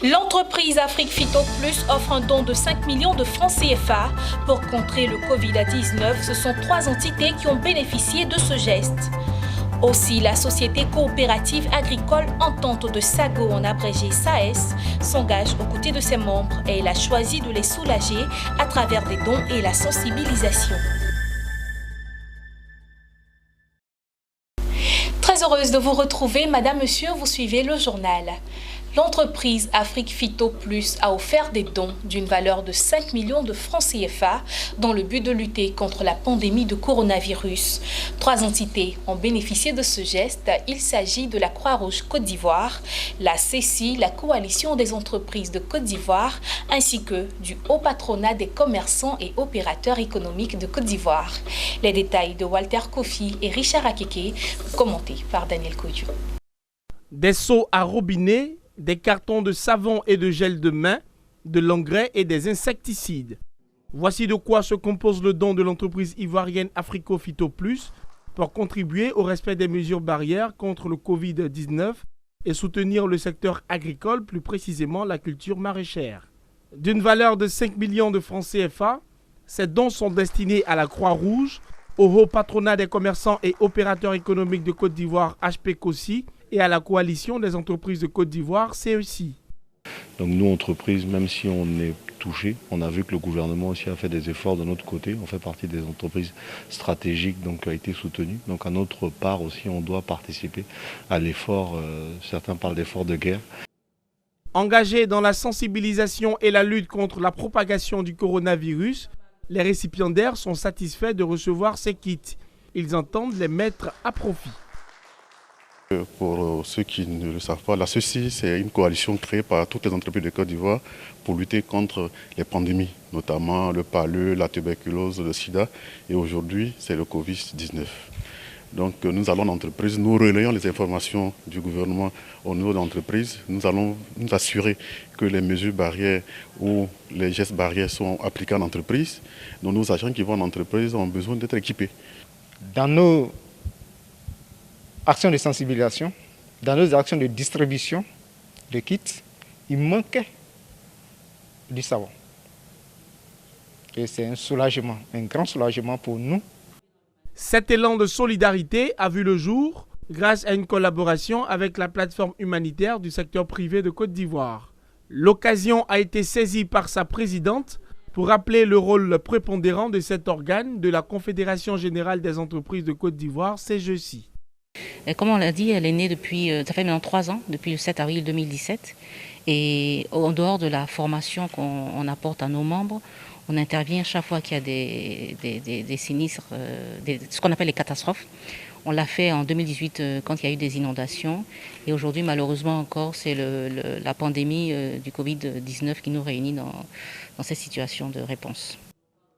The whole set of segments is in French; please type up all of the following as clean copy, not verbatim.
L'entreprise Afrique Phyto Plus offre un don de 5 millions de francs CFA pour contrer le Covid-19. Ce sont 3 entités qui ont bénéficié de ce geste. Aussi, la société coopérative agricole Entente de Sago, en abrégé SAES, s'engage aux côtés de ses membres et elle a choisi de les soulager à travers des dons et la sensibilisation. Très heureuse de vous retrouver, Madame, Monsieur, vous suivez le journal. L'entreprise Afrique Phyto Plus a offert des dons d'une valeur de 5 millions de francs CFA dans le but de lutter contre la pandémie de coronavirus. 3 entités ont bénéficié de ce geste. Il s'agit de la Croix-Rouge Côte d'Ivoire, la CECI, la Coalition des entreprises de Côte d'Ivoire, ainsi que du Haut Patronat des commerçants et opérateurs économiques de Côte d'Ivoire. Les détails de Walter Kofi et Richard Akeke, commentés par Daniel Koudjou. Des seaux à robinet, des cartons de savon et de gel de main, de l'engrais et des insecticides. Voici de quoi se compose le don de l'entreprise ivoirienne Afrique Phyto Plus pour contribuer au respect des mesures barrières contre le Covid-19 et soutenir le secteur agricole, plus précisément la culture maraîchère. D'une valeur de 5 millions de francs CFA, ces dons sont destinés à la Croix-Rouge, au Haut Patronat des commerçants et opérateurs économiques de Côte d'Ivoire HPCOSI, et à la Coalition des entreprises de Côte d'Ivoire, CECI. Donc nous, entreprises, même si on est touché, on a vu que le gouvernement aussi a fait des efforts de notre côté. On fait partie des entreprises stratégiques donc, qui a été soutenues. Donc à notre part aussi, on doit participer à l'effort, certains parlent d'effort de guerre. Engagés dans la sensibilisation et la lutte contre la propagation du coronavirus, les récipiendaires sont satisfaits de recevoir ces kits. Ils entendent les mettre à profit. Pour ceux qui ne le savent pas, la CECI, c'est une coalition créée par toutes les entreprises de Côte d'Ivoire pour lutter contre les pandémies, notamment le palud, la tuberculose, le sida, et aujourd'hui, c'est le Covid-19. Donc nous allons d'entreprise, nous relayons les informations du gouvernement au niveau de l'entreprise. Nous allons nous assurer que les mesures barrières ou les gestes barrières sont appliqués en entreprise. Donc nos agents qui vont en entreprise ont besoin d'être équipés. Dans nos actions de sensibilisation, dans nos actions de distribution de kits, il manquait du savon. Et c'est un soulagement, un grand soulagement pour nous. Cet élan de solidarité a vu le jour grâce à une collaboration avec la plateforme humanitaire du secteur privé de Côte d'Ivoire. L'occasion a été saisie par sa présidente pour rappeler le rôle prépondérant de cet organe de la Confédération générale des entreprises de Côte d'Ivoire, CGECI. Comme on l'a dit, elle est née depuis, ça fait maintenant 3 ans, depuis le 7 avril 2017. Et en dehors de la formation qu'on apporte à nos membres, on intervient chaque fois qu'il y a des sinistres, ce qu'on appelle les catastrophes. On l'a fait en 2018 quand il y a eu des inondations. Et aujourd'hui, malheureusement encore, c'est la pandémie du Covid-19 qui nous réunit dans cette situation de réponse.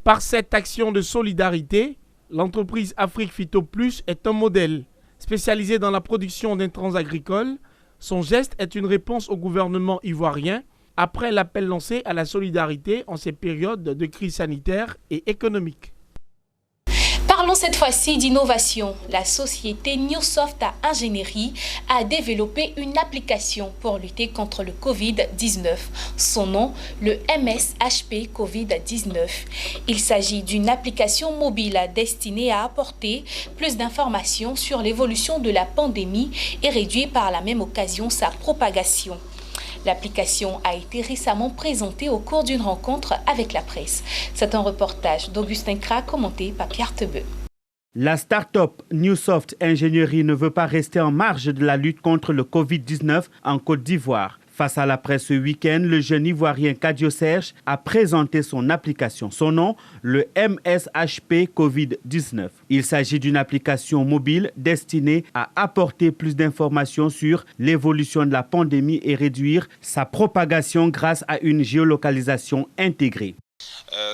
Par cette action de solidarité, l'entreprise Afrique Phyto Plus est un modèle. Spécialisée dans la production d'intrants agricoles, son geste est une réponse au gouvernement ivoirien après l'appel lancé à la solidarité en ces périodes de crise sanitaire et économique. Parlons cette fois-ci d'innovation. La société Newsoft Ingénierie a développé une application pour lutter contre le Covid-19. Son nom, le MSHP Covid-19. Il s'agit d'une application mobile destinée à apporter plus d'informations sur l'évolution de la pandémie et réduire par la même occasion sa propagation. L'application a été récemment présentée au cours d'une rencontre avec la presse. C'est un reportage d'Augustin Kra commenté par Pierre Tebeu. La start-up Newsoft Ingénierie ne veut pas rester en marge de la lutte contre le Covid-19 en Côte d'Ivoire. Face à la presse ce week-end, le jeune Ivoirien Kadio Serge a présenté son application. Son nom, le MSHP Covid-19. Il s'agit d'une application mobile destinée à apporter plus d'informations sur l'évolution de la pandémie et réduire sa propagation grâce à une géolocalisation intégrée.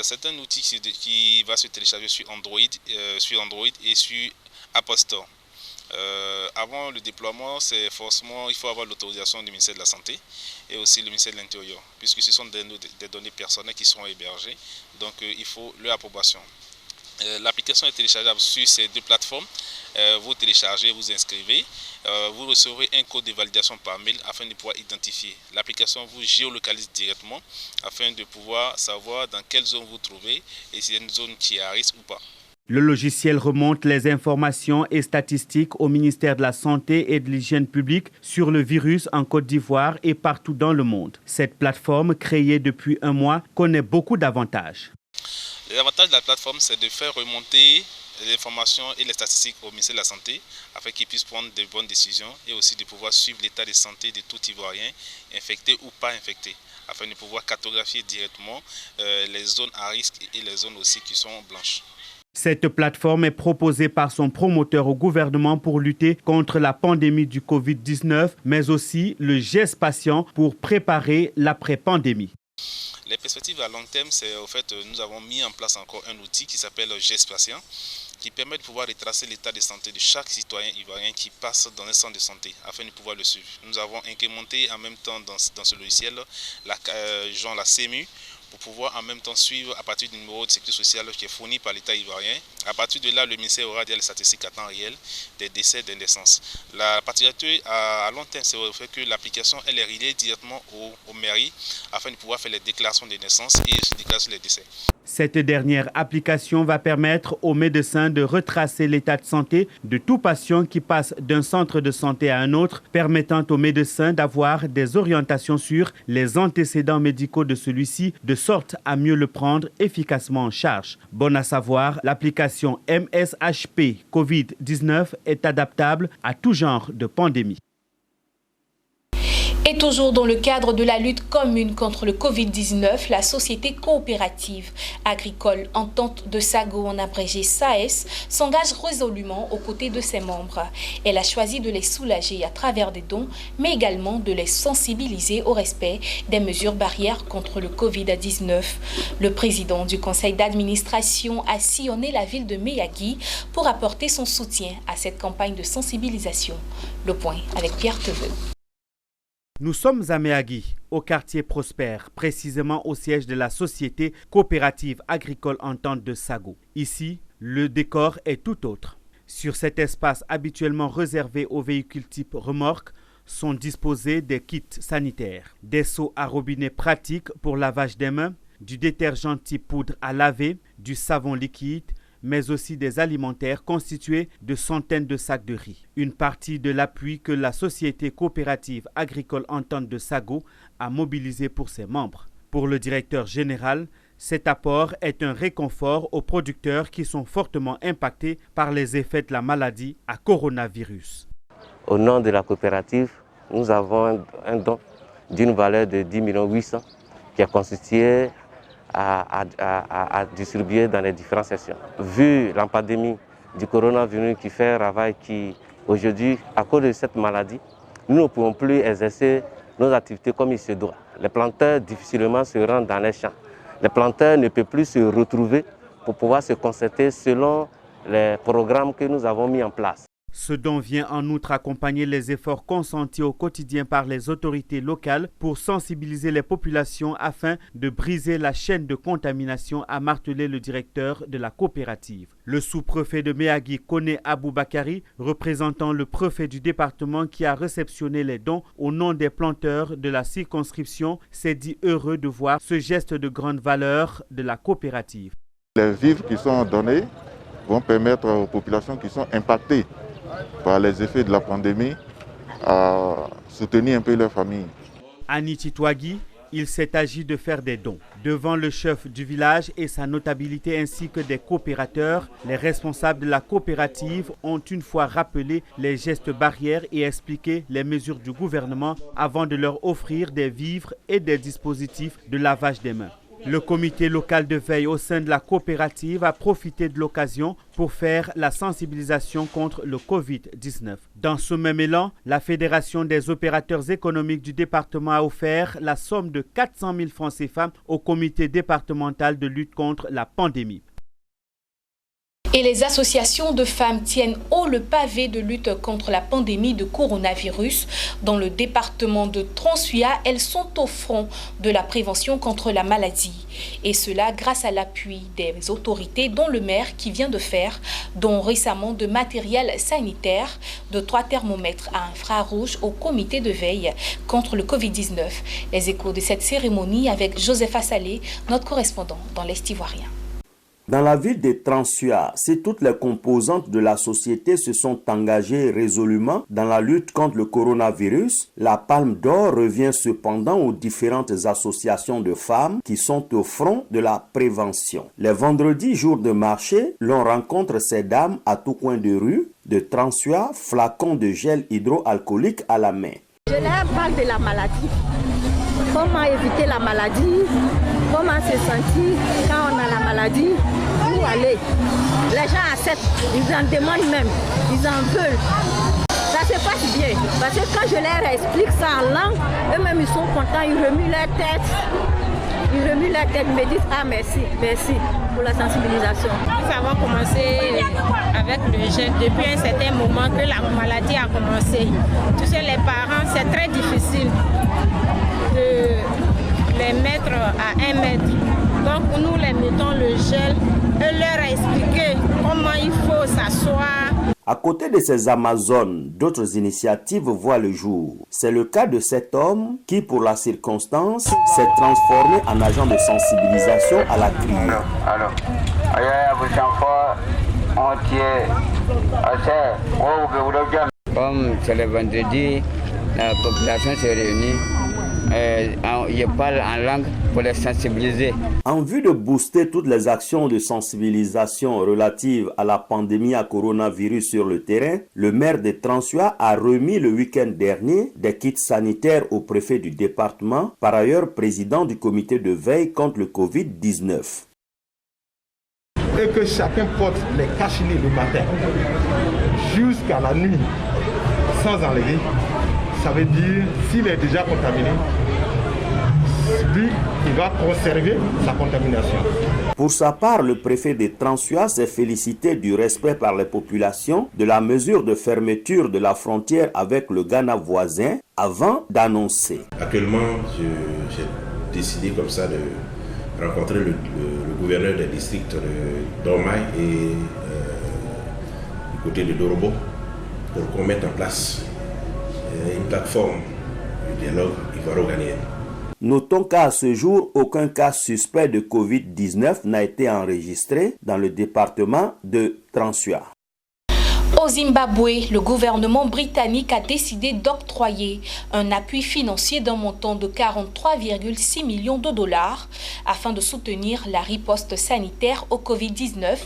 C'est un outil qui va se télécharger sur Android et sur App Store. Avant le déploiement, il faut avoir l'autorisation du ministère de la Santé et aussi le ministère de l'Intérieur, puisque ce sont des données personnelles qui sont hébergées, donc il faut leur approbation. L'application L'application est téléchargeable sur ces deux plateformes. Vous téléchargez, vous inscrivez, vous recevrez un code de validation par mail afin de pouvoir identifier. L'application vous géolocalise directement afin de pouvoir savoir dans quelle zone vous trouvez et si c'est une zone qui est à risque ou pas. Le logiciel remonte les informations et statistiques au ministère de la Santé et de l'Hygiène publique sur le virus en Côte d'Ivoire et partout dans le monde. Cette plateforme, créée depuis un mois, connaît beaucoup d'avantages. L'avantage de la plateforme, c'est de faire remonter les informations et les statistiques au ministère de la Santé afin qu'ils puissent prendre de bonnes décisions et aussi de pouvoir suivre l'état de santé de tout Ivoirien, infecté ou pas infecté, afin de pouvoir cartographier directement les zones à risque et les zones aussi qui sont blanches. Cette plateforme est proposée par son promoteur au gouvernement pour lutter contre la pandémie du Covid-19, mais aussi le geste patient pour préparer l'après-pandémie. Les perspectives à long terme, c'est au fait nous avons mis en place encore un outil qui s'appelle geste patient, qui permet de pouvoir retracer l'état de santé de chaque citoyen ivoirien qui passe dans un centre de santé afin de pouvoir le suivre. Nous avons incrémenté en même temps dans ce logiciel la CMU pour pouvoir en même temps suivre à partir du numéro de sécurité sociale qui est fourni par l'État ivoirien. À partir de là, le ministère aura des statistiques à temps réel des décès, des naissances. La particularité à long terme, c'est le fait que l'application est reliée directement aux mairies afin de pouvoir faire les déclarations des naissances et les déclarations des décès. Cette dernière application va permettre aux médecins de retracer l'état de santé de tout patient qui passe d'un centre de santé à un autre, permettant aux médecins d'avoir des orientations sur les antécédents médicaux de celui-ci, de sorte à mieux le prendre efficacement en charge. Bon à savoir, l'application MSHP Covid-19 est adaptable à tout genre de pandémie. Et toujours dans le cadre de la lutte commune contre le Covid-19, la société coopérative agricole Entente de Sago, en abrégé SAES, s'engage résolument aux côtés de ses membres. Elle a choisi de les soulager à travers des dons, mais également de les sensibiliser au respect des mesures barrières contre le Covid-19. Le président du conseil d'administration a sillonné la ville de Meyagui pour apporter son soutien à cette campagne de sensibilisation. Le point avec Pierre Teveux. Nous sommes à Meyagui, au quartier Prospère, précisément au siège de la société coopérative agricole Entente de Sago. Ici, le décor est tout autre. Sur cet espace habituellement réservé aux véhicules type remorque, sont disposés des kits sanitaires, des seaux à robinet pratiques pour lavage des mains, du détergent type poudre à laver, du savon liquide, mais aussi des alimentaires constitués de centaines de sacs de riz. Une partie de l'appui que la société coopérative agricole Entente de Sago a mobilisé pour ses membres. Pour le directeur général, cet apport est un réconfort aux producteurs qui sont fortement impactés par les effets de la maladie à coronavirus. Au nom de la coopérative, nous avons un don d'une valeur de 10 800 000 qui est constitué à distribuer dans les différentes sections. Vu la pandémie du coronavirus qui fait ravage, qui aujourd'hui, à cause de cette maladie, nous ne pouvons plus exercer nos activités comme il se doit. Les planteurs difficilement se rendent dans les champs. Les planteurs ne peuvent plus se retrouver pour pouvoir se concerter selon les programmes que nous avons mis en place. Ce don vient en outre accompagner les efforts consentis au quotidien par les autorités locales pour sensibiliser les populations afin de briser la chaîne de contamination, a martelé le directeur de la coopérative. Le sous-préfet de Meyagui, Koné Aboubakari, représentant le préfet du département qui a réceptionné les dons au nom des planteurs de la circonscription, s'est dit heureux de voir ce geste de grande valeur de la coopérative. Les vivres qui sont donnés vont permettre aux populations qui sont impactées par les effets de la pandémie à soutenir un peu leur famille. À Nititouagui, il s'est agi de faire des dons. Devant le chef du village et sa notabilité ainsi que des coopérateurs, les responsables de la coopérative ont une fois rappelé les gestes barrières et expliqué les mesures du gouvernement avant de leur offrir des vivres et des dispositifs de lavage des mains. Le comité local de veille au sein de la coopérative a profité de l'occasion pour faire la sensibilisation contre le Covid-19. Dans ce même élan, la Fédération des opérateurs économiques du département a offert la somme de 400 000 francs CFA au comité départemental de lutte contre la pandémie. Et les associations de femmes tiennent haut le pavé de lutte contre la pandémie de coronavirus. Dans le département de Transua, elles sont au front de la prévention contre la maladie. Et cela grâce à l'appui des autorités, dont le maire qui vient de faire don récemment de matériel sanitaire, de 3 thermomètres à infrarouge au comité de veille contre le Covid-19. Les échos de cette cérémonie avec Joseph Assalé, notre correspondant dans l'Est ivoirien. Dans la ville de Transua, si toutes les composantes de la société se sont engagées résolument dans la lutte contre le coronavirus, la palme d'or revient cependant aux différentes associations de femmes qui sont au front de la prévention. Les vendredis, jours de marché, l'on rencontre ces dames à tout coin de rue, de Transua, flacons de gel hydroalcoolique à la main. Je leur parle de la maladie. Comment éviter la maladie, comment se sentir quand on a la maladie, où aller. Les gens acceptent, ils en demandent même, ils en veulent. Ça se passe bien, parce que quand je leur explique ça en langue, eux-mêmes ils sont contents, ils remuent leur tête. Ils remuent leur tête, ils me disent ah merci, merci pour la sensibilisation. Nous avons commencé avec le gel depuis un certain moment que la maladie a commencé. Tu sais, les parents, c'est très difficile de les mettre à 1 mètre. Donc nous les mettons le gel et leur expliquer comment il faut s'asseoir. À côté de ces Amazones, d'autres initiatives voient le jour. C'est le cas de cet homme qui, pour la circonstance, s'est transformé en agent de sensibilisation à la crise. Alors, comme c'est le vendredi, la population s'est réunie. Je parle en langue pour les sensibiliser. En vue de booster toutes les actions de sensibilisation relatives à la pandémie à coronavirus sur le terrain, le maire de Transua a remis le week-end dernier des kits sanitaires au préfet du département, par ailleurs président du comité de veille contre le Covid-19. Et que chacun porte les cache-nez le matin jusqu'à la nuit sans enlever. Ça veut dire, s'il est déjà contaminé, lui, il va conserver sa contamination. Pour sa part, le préfet de Transua s'est félicité du respect par les populations de la mesure de fermeture de la frontière avec le Ghana voisin avant d'annoncer. Actuellement, j'ai décidé comme ça de rencontrer le gouverneur des districts de Dormaï et du côté de Dorobo pour qu'on mette en place une plateforme de dialogue ivoiro-ghanéen. Notons qu'à ce jour, aucun cas suspect de Covid-19 n'a été enregistré dans le département de Transua. Au Zimbabwe, le gouvernement britannique a décidé d'octroyer un appui financier d'un montant de 43,6 millions de dollars afin de soutenir la riposte sanitaire au Covid-19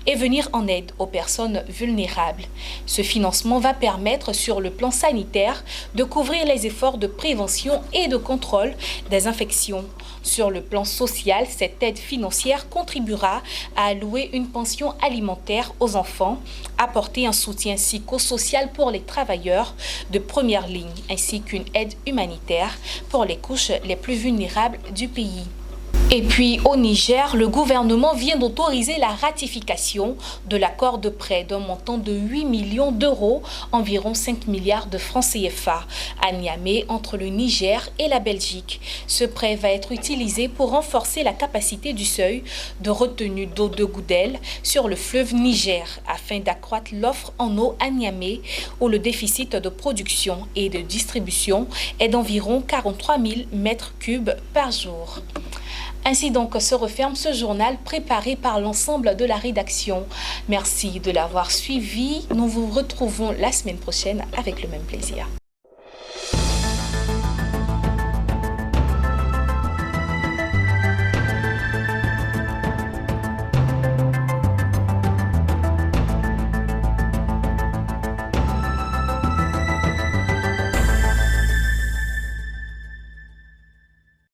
et venir en aide aux personnes vulnérables. Ce financement va permettre sur le plan sanitaire de couvrir les efforts de prévention et de contrôle des infections. Sur le plan social, cette aide financière contribuera à allouer une pension alimentaire aux enfants, apporter un soutien psychosocial pour les travailleurs de première ligne, ainsi qu'une aide humanitaire pour les couches les plus vulnérables du pays. Et puis au Niger, le gouvernement vient d'autoriser la ratification de l'accord de prêt d'un montant de 8 millions d'euros, environ 5 milliards de francs CFA, à Niamey entre le Niger et la Belgique. Ce prêt va être utilisé pour renforcer la capacité du seuil de retenue d'eau de Goudel sur le fleuve Niger, afin d'accroître l'offre en eau à Niamey, où le déficit de production et de distribution est d'environ 43 000 mètres cubes par jour. Ainsi donc se referme ce journal préparé par l'ensemble de la rédaction. Merci de l'avoir suivi. Nous vous retrouvons la semaine prochaine avec le même plaisir.